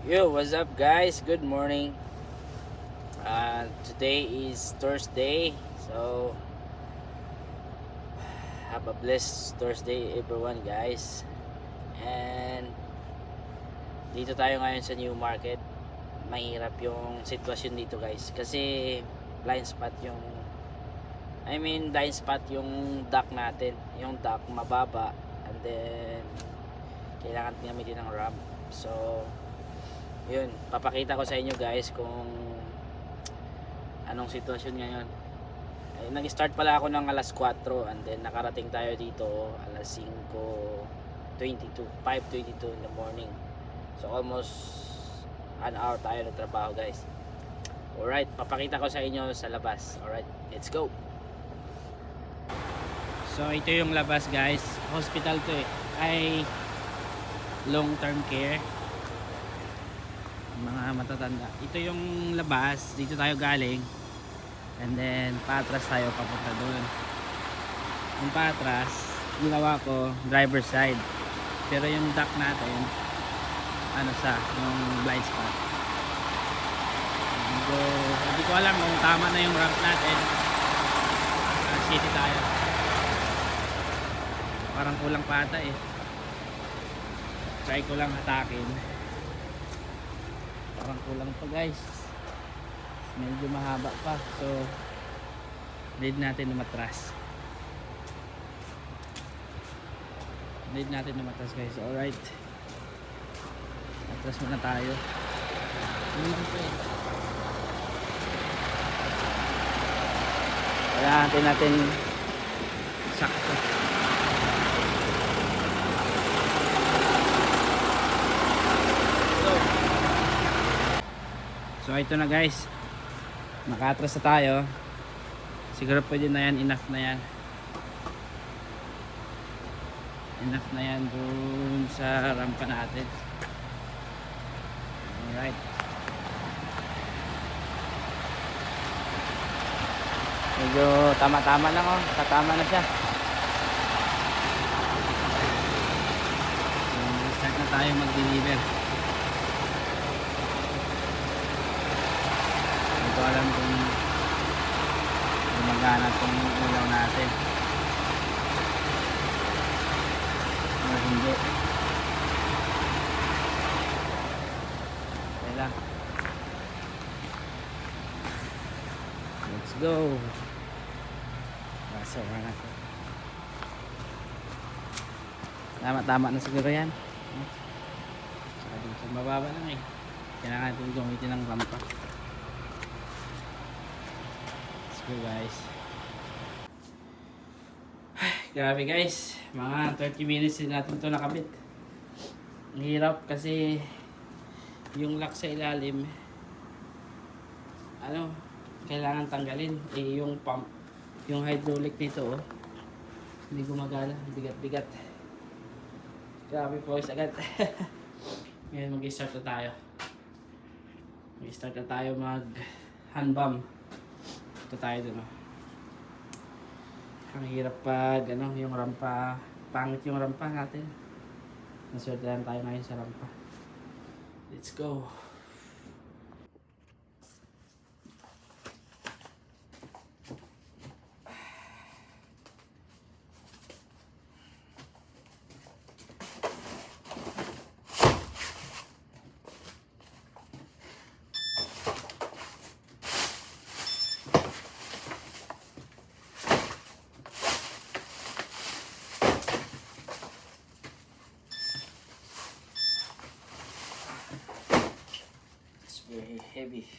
Yo, what's up guys? Good morning. Today is Thursday. So, have a blessed Thursday everyone guys. And dito tayo ngayon sa New Market. Mahirap yung sitwasyon dito guys. Kasi blind spot yung blind spot yung dock natin. Yung dock mababa. And then, kailangan gamitin ng ramp. So, yun, papakita ko sa inyo guys kung anong sitwasyon ngayon. Nag-start pala ako ng alas 4 and then nakarating tayo dito alas 5:22 in the morning. So almost an hour tayo nagtrabaho guys. Alright, papakita ko sa inyo sa labas. Alright, let's go. So ito yung labas guys. Hospital to ay long term care, mga matatanda. Ito yung labas, dito tayo galing and then patras tayo papunta doon. Yung patras ginawa ko driver side, pero yung dock natin yung blind spot. Hindi ko alam kung tama na yung ramp natin. City tayo, parang kulang pa ata try ko lang hatakin. Parang kulang pa guys, medyo mahaba pa, so need natin umatras guys. Alright, atras muna tayo. Kailangan natin sakto. So ito na guys, makatras na tayo. Siguro pwede na yan, enough na yan dun sa rampa natin. Alright, medyo tama-tama lang tatama na siya. So, start na tayo mag-deliver. Hindi ko alam kung gumagana itong ilaw natin o hindi. Okay lang, let's go. Baso na natin. Tama na siguro yan. Sa mababa lang kailangan natin gamitin ng rampa. Let's go guys. Grabe guys, mga 30 minutes din natin ito nakabit. Ang hirap kasi yung lock sa ilalim kailangan tanggalin. Yung pump, yung hydraulic nito hindi gumagana, bigat. Grabe po agad. Ngayon mag-start na tayo. Mag hand bomb. Ito tayo dun Ang hirap pag yung rampa, pangit yung rampa natin. Naswertehan tayo ngayon sa rampa. Let's go. Very heavy.